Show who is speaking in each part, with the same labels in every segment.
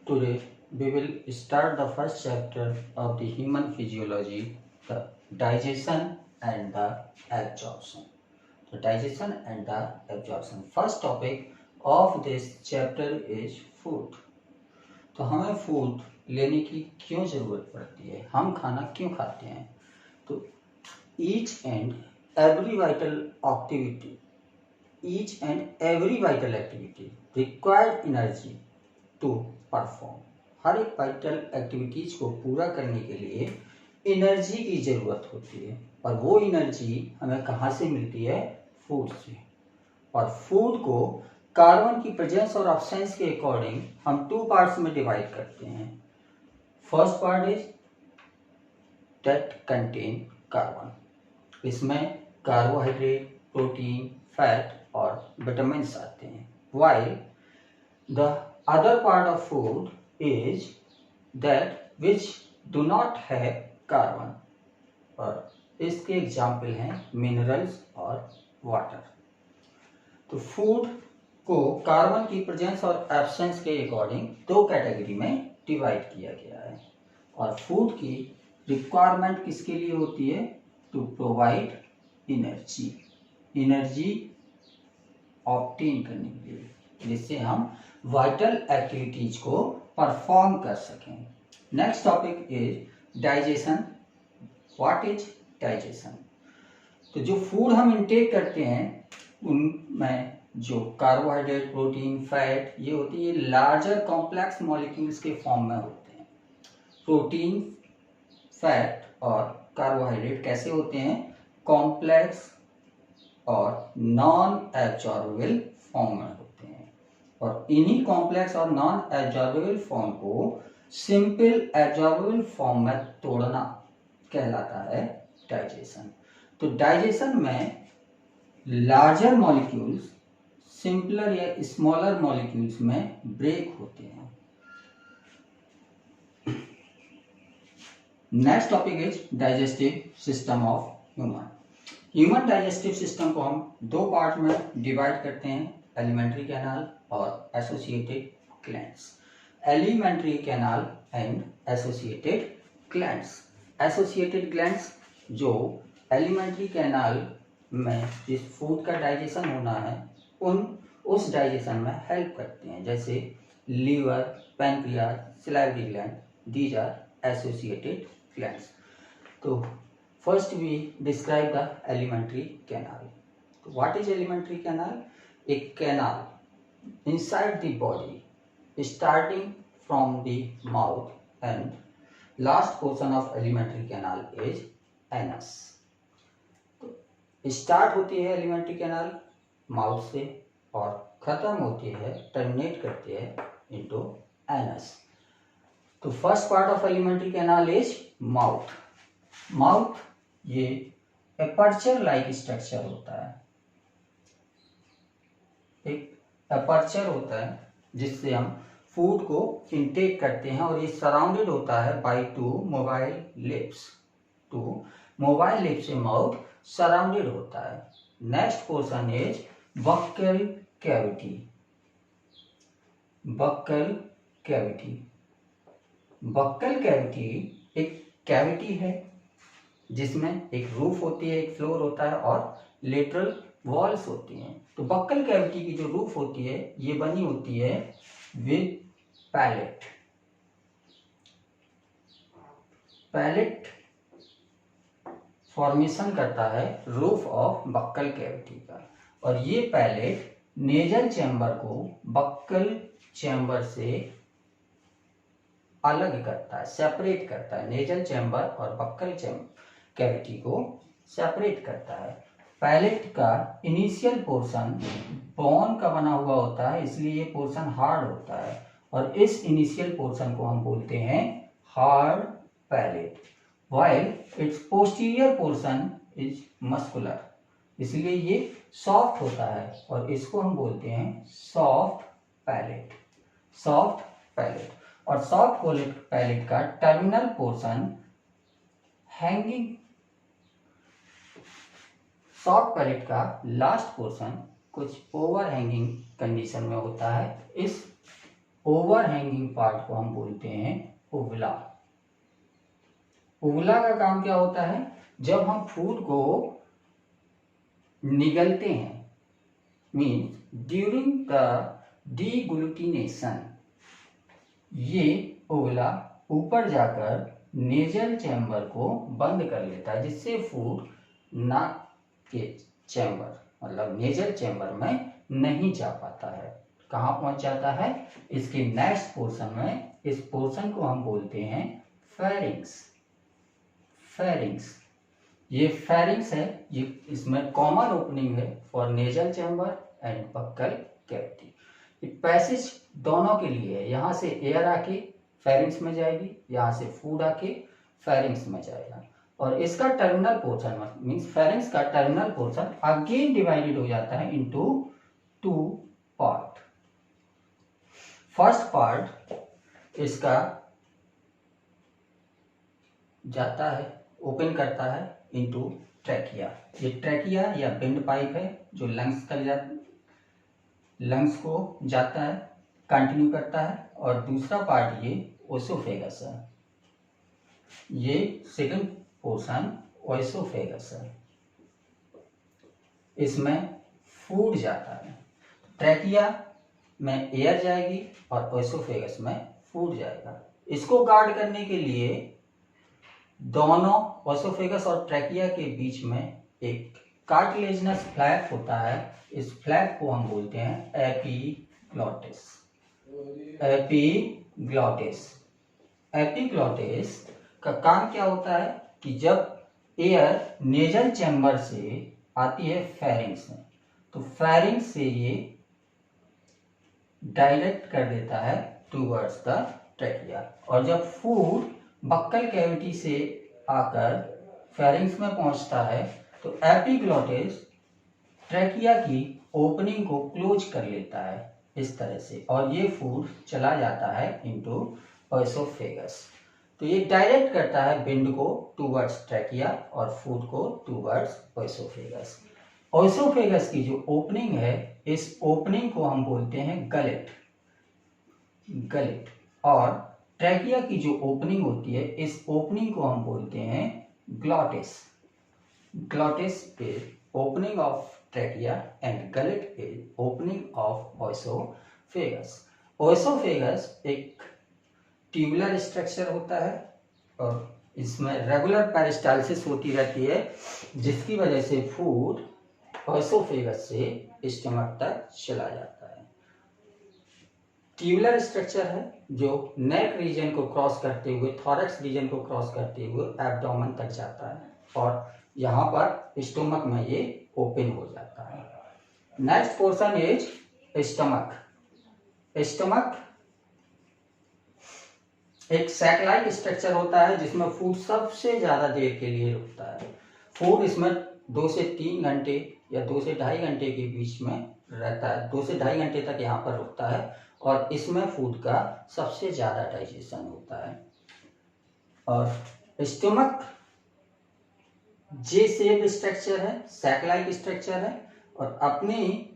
Speaker 1: Today we will start the first chapter of the human physiology, the digestion and the absorption. The digestion and the absorption. First topic of this chapter is food. तो हमें food लेने की क्यों ज़रूरत पड़ती है, हम खाना क्यों खाते हैं? तो each and every vital activity required energy to perform. हर एक वाइटल एक्टिविटीज को पूरा करने के लिए एनर्जी की जरूरत होती है, और वो एनर्जी हमें कहाँ से मिलती है? फूड से। और फूड को कार्बन की प्रेजेंस और एब्सेंस के अकॉर्डिंग हम टू पार्ट्स में डिवाइड करते हैं। First part is that contain carbon. इसमें कार्बोहाइड्रेट, प्रोटीन, फैट और विटामिन्स आते हैं। While the other part of food is that which do not have carbon, और इसके एग्जाम्पल हैं मिनरल्स और वाटर। तो फूड को कार्बन की प्रेजेंस और एब्सेंस के अकॉर्डिंग दो कैटेगरी में डिवाइड किया गया है। और फूड की रिक्वायरमेंट किसके लिए होती है? टू प्रोवाइड एनर्जी ऑब्टेन करने के लिए, जिससे हम वाइटल एक्टिविटीज को परफॉर्म कर सकें। Next topic is digestion. What is digestion? तो जो फूड हम इनटेक करते हैं उनमें जो कार्बोहाइड्रेट, प्रोटीन, फैट ये होती है लार्जर कॉम्प्लेक्स मॉलिक्यूल्स के फॉर्म में होते हैं। प्रोटीन, फैट और कार्बोहाइड्रेट कैसे होते हैं? कॉम्प्लेक्स और नॉन एब्जॉर्बेबल फॉर्म में होते हैं। और इन्हीं कॉम्प्लेक्स और नॉन एब्जॉर्बेबल फॉर्म को सिंपल एब्जॉर्बेबल फॉर्म में तोड़ना कहलाता है डाइजेशन। तो डाइजेशन में लार्जर मॉलिक्यूल्स सिंपलर या स्मॉलर मॉलिक्यूल्स में ब्रेक होते हैं। Next topic is digestive system of human digestive system को हम दो पार्ट में डिवाइड करते हैं, एलिमेंट्री कैनाल और associated glands. Alimentary canal and associated glands. Associated glands जो एलिमेंट्री कैनाल में जिस फूड का डाइजेशन होना है उस डाइजेशन में हेल्प करते हैं, जैसे liver, pancreas, salivary gland, these are associated glands. तो first we describe the alimentary canal. तो what is alimentary canal? A canal inside the body starting from the mouth, and last portion of alimentary canal is anus. तो start होती है alimentary canal mouth से और खत्म होती है, terminate करती है इनटू एनस। तो first part of alimentary canal is mouth ये एपर्चर लाइक स्ट्रक्चर होता है, एक अपर्चर होता है जिससे हम फूड को इनटेक करते हैं, और ये सराउंडेड होता है बाय टू मोबाइल लिप्स से माउथ सराउंडेड होता है। Next portion is buccal cavity. Buccal cavity एक कैविटी है जिसमें एक रूफ होती है, एक फ्लोर होता है और लेटरल वॉल्स होती हैं। तो बक्कल कैविटी की जो रूफ होती है ये बनी होती है विद पैलेट फॉर्मेशन करता है रूफ ऑफ बक्कल कैविटी का, और ये पैलेट नेजल चैम्बर को बक्कल चैम्बर से अलग करता है, सेपरेट करता है। नेजल चैम्बर और बक्कल कैविटी को सेपरेट करता है। पैलेट का इनिशियल पोर्शन बोन का बना हुआ होता है, इसलिए ये पोर्शन हार्ड होता है, और इस इनिशियल पोर्शन को हम बोलते हैं hard palate. While it's posterior portion is muscular, इसलिए ये सॉफ्ट होता है, और इसको हम बोलते हैं सॉफ्ट पैलेट। और सॉफ्ट पैलेट का terminal portion hanging, soft palate का लास्ट पोर्शन कुछ ओवर हैंगिंग कंडीशन में होता है। इस ओवरहैंगिंग पार्ट को हम बोलते हैं उवला। उवला का काम क्या होता है, जब हम फूड को निगलते हैं, मीन्स ड्यूरिंग द डीग्लूटिनेशन, ये उवला ऊपर जाकर नेजल चैम्बर को बंद कर लेता है, जिससे फूड नाक के चैम्बर मतलब नेजल चैम्बर में नहीं जा पाता है। कहाँ पहुंच जाता है, इसके नेक्स्ट पोर्शन में। इस पोर्शन को हम बोलते हैं फेरिंग्स। फेरिंग्स, ये फेरिंग्स है, ये इसमें कॉमन ओपनिंग है for nasal chamber and buccal cavity. ये पैसेज दोनों के लिए है, यहाँ से एयर आके फेरिंग्स में जाएगी, यहाँ से फूड आके फेरिंग्स में जाएगा। और इसका टर्मिनल पोर्शन मीन्स फेरिंग्स का टर्मिनल पोर्शन अगेन डिवाइडेड हो जाता है इनटू 2 पार्ट। फर्स्ट पार्ट इसका जाता है, ओपन करता है इनटू ट्रैकिया। ये ट्रैकिया या बेंड पाइप है जो लंग्स तक लंग्स को जाता है, कंटिन्यू करता है। और दूसरा पार्ट ये ओसोफेगस है, ये सेकंड पोर्शन ओसोफेगस है, इसमें फूड जाता है। ट्रैकिया में एयर जाएगी और ओसोफेगस में फूड जाएगा। इसको गार्ड करने के लिए दोनों ओसोफेगस और ट्रैकिया के बीच में एक कार्टिलेजिनस फ्लैप होता है। इस फ्लैप को हम बोलते हैं एपिग्लॉटिस। एपिग्लॉटिस, एपिग्लॉटिस का काम क्या होता है कि जब एयर नेजल चैम्बर से आती है फेरिंग्स में, तो फेरिंग्स से ये डायरेक्ट कर देता है टूवर्ड्स द ट्रैकिया। और जब फूड बक्कल कैविटी से आकर फेरिंग्स में पहुंचता है तो एपिग्लॉटिस ट्रैकिया की ओपनिंग को क्लोज कर लेता है इस तरह से, और ये फूड चला जाता है इनटू ओसोफेगस। तो ये डायरेक्ट करता है विंड को टूवर्ड्स ट्रैकिया और फूड को टूवर्ड्स ओसोफेगस। ओसोफेगस की जो ओपनिंग है, इस ओपनिंग को हम बोलते हैं गलेट। गलेट। और ट्रैकिया की जो ओपनिंग होती है, इस ओपनिंग को हम बोलते हैं glottis. Glottis is opening of trachea and gullet is opening of oesophagus. Oesophagus एक ट्यूबुलर स्ट्रक्चर होता है और इसमें रेगुलर पेरिस्टाल्सिस होती रहती है, जिसकी वजह से फूड ओसोफेगस से स्टमक तक चला जाता है। ट्यूबुलर स्ट्रक्चर है जो नेक रीजन को क्रॉस करते हुए, थॉरैक्स रीजन को क्रॉस करते हुए एब्डोमेन तक जाता है और यहाँ पर स्टमक में ये ओपन हो जाता है। Next portion is stomach. Stomach एक सैक लाइक स्ट्रक्चर होता है जिसमें फूड सबसे ज्यादा देर के लिए रुकता है। फूड इसमें 2 से 3 घंटे या 2 से 2.5 घंटे के बीच में रहता है, 2 से 2.5 घंटे तक यहाँ पर रुकता है और इसमें फूड का सबसे ज्यादा डाइजेशन होता है। और स्टमक जे शेप स्ट्रक्चर है, सैक लाइक स्ट्रक्चर है और अपनी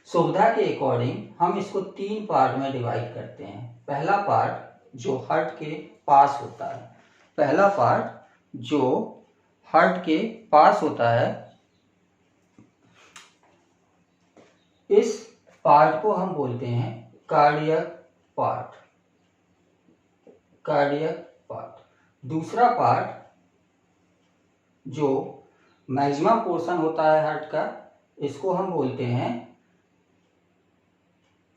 Speaker 1: सुविधा के अकॉर्डिंग हम इसको 3 पार्ट में डिवाइड करते हैं। पहला पार्ट जो हार्ट के पास होता है, पहला पार्ट जो हार्ट के पास होता है, इस पार्ट को हम बोलते हैं कार्डियक पार्ट। Cardiac part. दूसरा पार्ट जो मैक्सिमम पोर्शन होता है हार्ट का, इसको हम बोलते हैं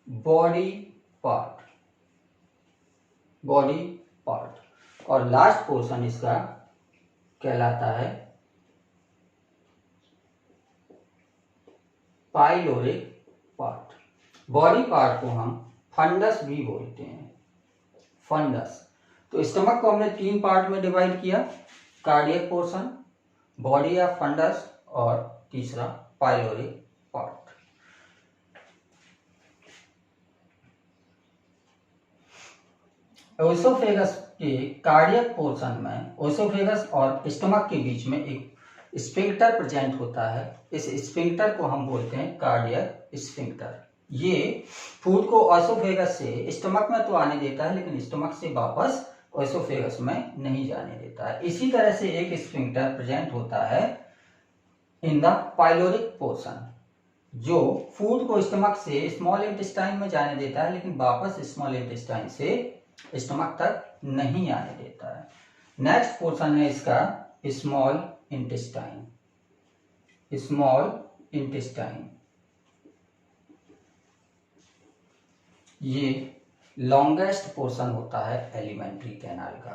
Speaker 1: बॉडी पार्ट। Body part. और लास्ट पोर्शन इसका कहलाता है पाइलोरिक पार्ट। बॉडी पार्ट को हम फंडस भी बोलते हैं, फंडस। तो स्टमक को हमने 3 पार्ट में डिवाइड किया, कार्डियक पोर्शन, बॉडी या फंडस और तीसरा पाइलोरिक पार्ट। ओसोफेगस के कार्डियक पोर्शन में ओसोफेगस और स्टमक के बीच में एक स्फिंक्टर प्रेजेंट होता है। इस स्फिंक्टर को हम बोलते हैं कार्डियक स्फिंक्टर। ये फूड को ऑसोफेगस से स्टमक में तो आने देता है, लेकिन स्टमक से वापस ऑसोफेगस में नहीं जाने देता है। इसी तरह से एक स्फिंक्टर प्रेजेंट होता है इन द पाइलोरिक पोर्शन, जो फूड को स्टमक से स्मॉल इंटेस्टाइन में जाने देता है, लेकिन वापस स्मॉल इंटेस्टाइन से स्टमक तक नहीं आने देता है। नेक्स्ट पोर्शन है इसका स्मॉल इंटेस्टाइन। स्मॉल इंटेस्टाइन ये लॉन्गेस्ट पोर्शन होता है एलिमेंट्री कैनाल का।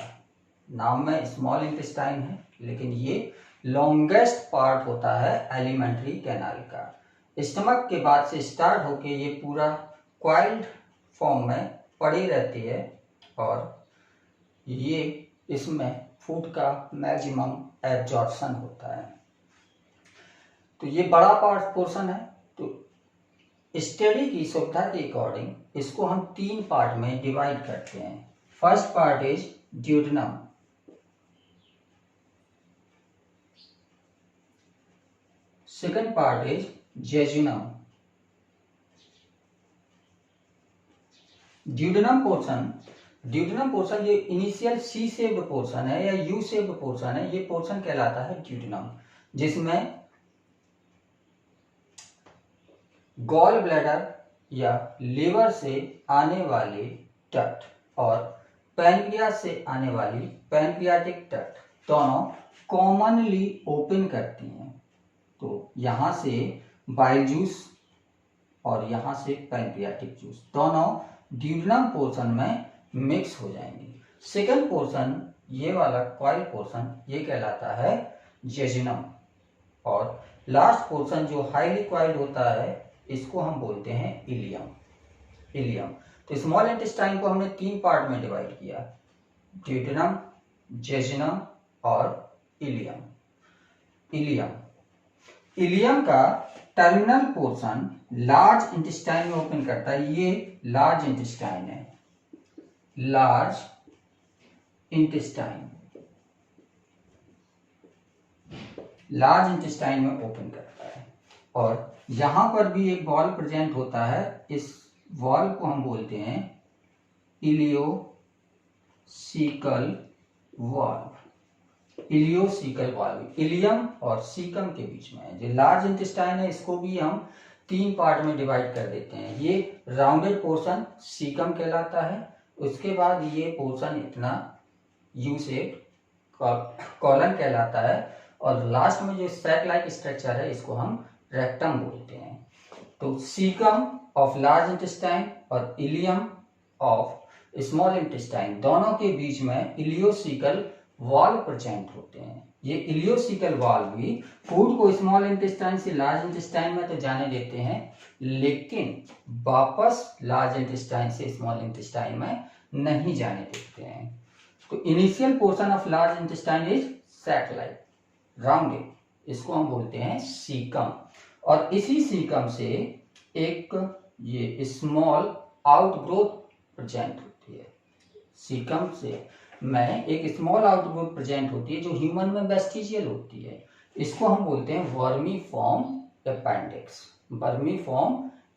Speaker 1: नाम में स्मॉल इंटेस्टाइन है, लेकिन ये लॉन्गेस्ट पार्ट होता है एलिमेंट्री कैनाल का। स्टमक के बाद से स्टार्ट होके ये पूरा क्वाइल्ड फॉर्म में पड़ी रहती है, और ये इसमें फूड का मैक्सिमम एब्जॉर्प्शन होता है। तो ये बड़ा पार्ट पोर्शन है। तो स्टडी की सुविधा के अकॉर्डिंग इसको हम 3 पार्ट में डिवाइड करते हैं। First part is duodenum, second part is jejunum. Duodenum portion ये इनिशियल सी शेप्ड पोर्शन है या यू शेप्ड पोर्शन है। ये पोर्शन कहलाता है ड्यूडेनम, जिसमें गॉल ब्लैडर या लिवर से आने वाले डक्ट और पैनक्रियास से आने वाली पैनक्रियाटिक डक्ट दोनों कॉमनली ओपन करती हैं। तो यहाँ से बाइल जूस और यहाँ से पैनक्रियाटिक जूस दोनों ड्यूडेनम पोर्शन में मिक्स हो जाएंगे। सेकंड पोर्शन ये वाला कॉइल पोर्शन ये कहलाता है जेजुनम, और लास्ट पोर्शन जो हाईली कॉइल्ड होता है इसको हम बोलते हैं इलियम। तो स्मॉल इंटेस्टाइन को हमने 3 पार्ट में डिवाइड किया, ड्यूडेनम, जेजुनम और इलियम। इलियम का टर्मिनल पोर्शन लार्ज इंटेस्टाइन में ओपन करता है। ये लार्ज इंटेस्टाइन है, लार्ज इंटेस्टाइन में ओपन करता है, और यहां पर भी एक वॉल्व प्रेजेंट होता है। इस वॉल्व को हम बोलते हैं इलियोसीकल वाल्व। इलियम और सीकम के बीच में है। जो लार्ज इंटेस्टाइन है इसको भी हम 3 पार्ट में डिवाइड कर देते हैं। ये राउंडेड पोर्शन सीकम कहलाता है, उसके बाद ये पोर्शन इतना यू शेप कॉलन कहलाता है, और लास्ट में जो सैक लाइक स्ट्रक्चर है इसको हम रेक्टम बोलते हैं। तो सीकम ऑफ लार्ज इंटेस्टाइन और इलियम ऑफ स्मॉल इंटेस्टाइन दोनों के बीच में इलियोसिकल वाल्व प्रेजेंट होते हैं। ये इलियोसिकल वाल्व भी फूड को स्मॉल इंटेस्टाइन से लार्ज इंटेस्टाइन में तो जाने देते हैं, लेकिन वापस लार्ज इंटेस्टाइन से स्मॉल इंटेस्टाइन में नहीं जाने देते हैं। तो initial portion of large intestine is sac like rounded, इसको हम बोलते हैं सीकम, और इसी सीकम से एक ये स्मॉल आउटग्रोथ प्रेजेंट होती है। सीकम से में एक स्मॉल आउटग्रोथ प्रेजेंट होती है जो ह्यूमन में वेस्टिजियल होती है। इसको हम बोलते हैं वर्मीफॉर्म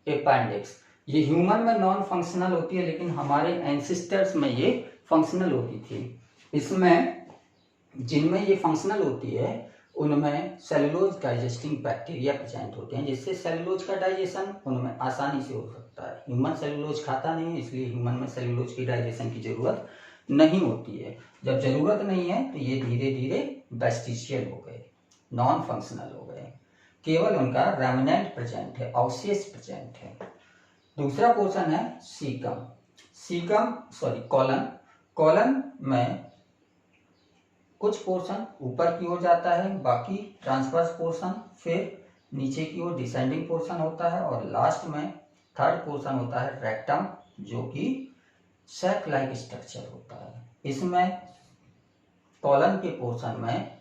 Speaker 1: एपेंडिक्स। ये ह्यूमन में नॉन फंक्शनल होती है, लेकिन हमारे एंसेस्टर्स में ये फंक्शनल होती थी। इसमें जिनमें ये फंक्शनल होती है उनमें सेलुलोज डाइजेस्टिंग बैक्टीरिया प्रेजेंट होते हैं, जिससे सेलुलोज का डाइजेशन उनमें आसानी से हो सकता है। ह्यूमन सेलुलोज खाता नहीं है, इसलिए ह्यूमन में सेलुलोज की डाइजेशन की जरूरत नहीं होती है। जब जरूरत नहीं है तो ये धीरे धीरे वेस्टिजियल हो गए, नॉन फंक्शनल हो गए, केवल उनका रेमिनेंट प्रेजेंट है, अवशेष प्रेजेंट है। दूसरा पोर्शन है कॉलन में कुछ पोर्शन ऊपर की ओर जाता है, बाकी ट्रांसवर्स पोर्शन, फिर नीचे की ओर डिसेंडिंग पोर्शन होता है, और लास्ट में थर्ड पोर्शन होता है रेक्टम, जो कि सैक लाइक स्ट्रक्चर होता है। इसमें कॉलन के पोर्शन में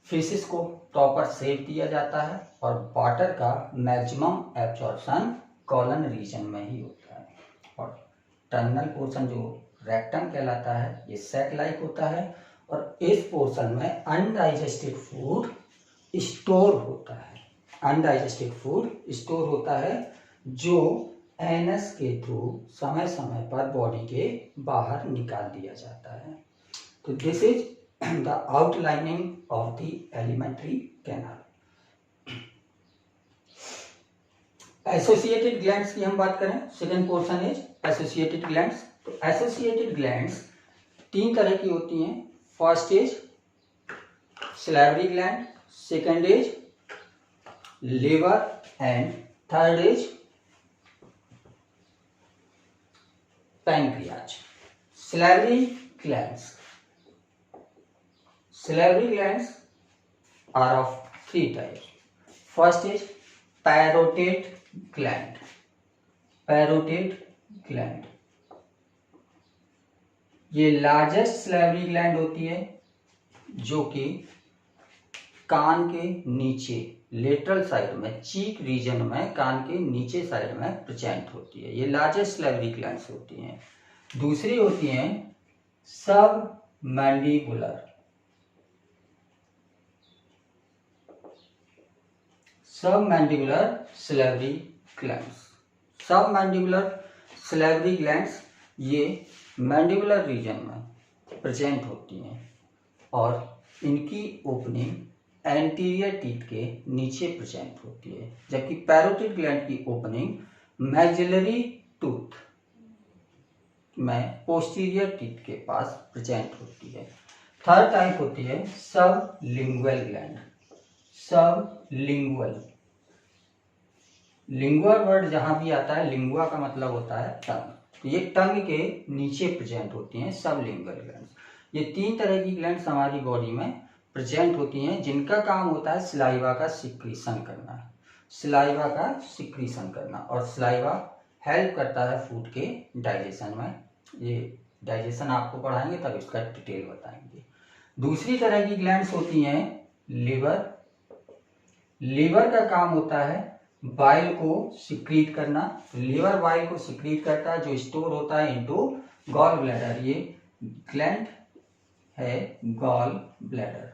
Speaker 1: फिशेस को प्रॉपर शेप दिया जाता है, और वाटर का मैक्सिमम एब्जॉर्प्शन कॉलन रीजन में ही होता है। और टर्मिनल पोर्शन जो रेक्टम कहलाता है ये सैक लाइक होता है, और इस पोर्शन में अनडाइजेस्टेड फूड स्टोर होता है। जो एनस के थ्रू समय समय पर बॉडी के बाहर निकाल दिया जाता है। तो this is the outlining of the alimentary canal. Associated glands की हम बात करें, second portion is associated glands. तो एसोसिएटेड ग्लैंड्स 3 तरह की होती हैं। First is salivary gland, second is liver and third is pancreas. Salivary glands are of 3 types. First is parotid gland. ये लार्जेस्ट सैलिवरी ग्लैंड होती है जो कि कान के नीचे लेटरल साइड में, चीक रीजन में, कान के नीचे साइड में प्रेजेंट होती है। ये लार्जेस्ट सैलिवरी ग्लैंड्स होती हैं। दूसरी होती हैं सब मैंडिबुलर सैलिवरी ग्लैंड्स। सब मैंडिबुलर सैलिवरी ग्लैंड्स ये मैंडिबुलर रीजन में प्रेजेंट होती हैं और इनकी ओपनिंग एंटीरियर टीथ के नीचे प्रेजेंट होती है, जबकि पैरोटिड ग्लैंड की ओपनिंग मैक्सिलरी टूथ में पोस्टीरियर टीथ के पास प्रेजेंट होती है। थर्ड टाइप होती है सब लिंगुअल ग्लैंड। लिंगुअल वर्ड जहां भी आता है, लिंगुआ का मतलब होता है टंग, तो ये टंग के नीचे प्रेजेंट होती हैं सब लिंगुअल ग्लैंड्स। ये 3 तरह की ग्लैंड्स हमारी बॉडी में प्रेजेंट होती हैं जिनका काम होता है सलाइवा का सिक्रीशन करना, और सलाइवा हेल्प करता है फूड के डाइजेशन में। ये डाइजेशन आपको पढ़ाएंगे तब इसका डिटेल बताएंगे। दूसरी तरह की ग्लैंड्स होती हैं लिवर का काम होता है बाइल को सिक्रीट करना। लिवर बाइल को सिक्रीट करता है जो स्टोर होता है इनटू गॉल ब्लैडर। ये ग्लैंड है गॉल ब्लैडर।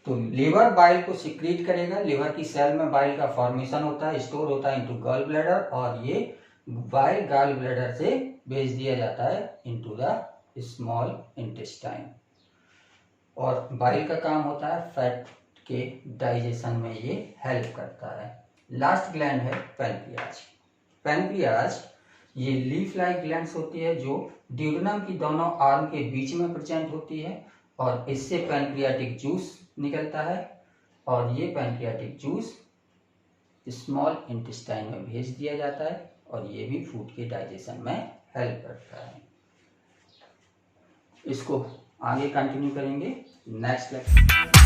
Speaker 1: तो लिवर बाइल को सिक्रीट करेगा, लिवर की सेल में बाइल का फॉर्मेशन होता है, स्टोर होता है इनटू गॉल ब्लैडर, और ये बाइल गॉल ब्लैडर से भेज दिया जाता है इनटू द स्मॉल इंटेस्टाइन। और बाइल का काम होता है फैट के डाइजेशन में ये हेल्प करता है। लास्ट ग्लैंड है पैनक्रियाज। ये लीफ लाइक ग्लैंड्स होती है जो ड्यूडेनम की दोनों आर्म के बीच में प्रेजेंट होती है, और इससे पैनक्रियाटिक जूस निकलता है, और ये पैनक्रियाटिक जूस स्मॉल इंटेस्टाइन में भेज दिया जाता है, और ये भी फूड के डाइजेशन में हेल्प करता है। इसको आगे कंटिन्यू करेंगे नेक्स्ट लेक्चर।